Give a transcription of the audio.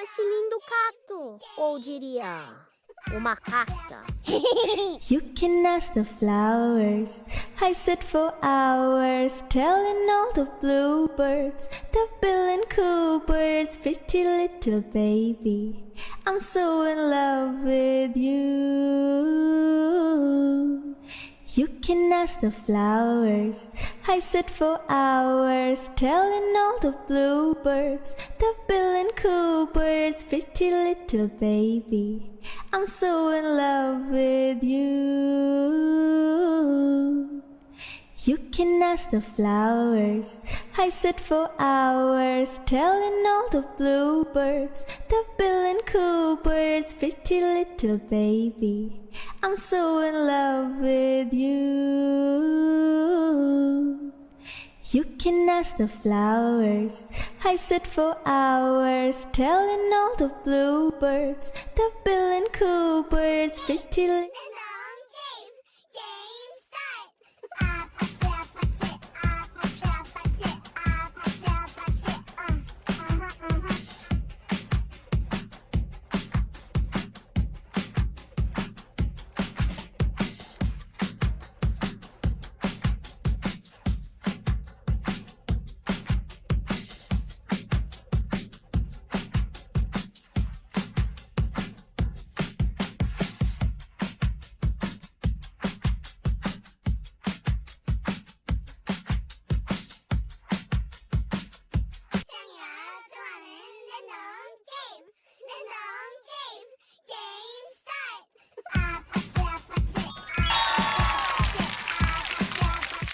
esse lindo cacto? Ou diria, uma cacta? You can ask the flowers. I sit for hours telling all the bluebirds, the bill and coo birds, pretty little baby, I'm so in love with you. You can ask the flowers. I sit for hours telling all the bluebirds, the bill and coo birds, pretty little baby, I'm so in love with you. You can ask the flowers. I sit for hours telling all the bluebirds, the bill and coo birds, pretty little baby, I'm so in love with you. You can ask the flowers. I sit for hours telling all the bluebirds, the bill and coo birds, pretty little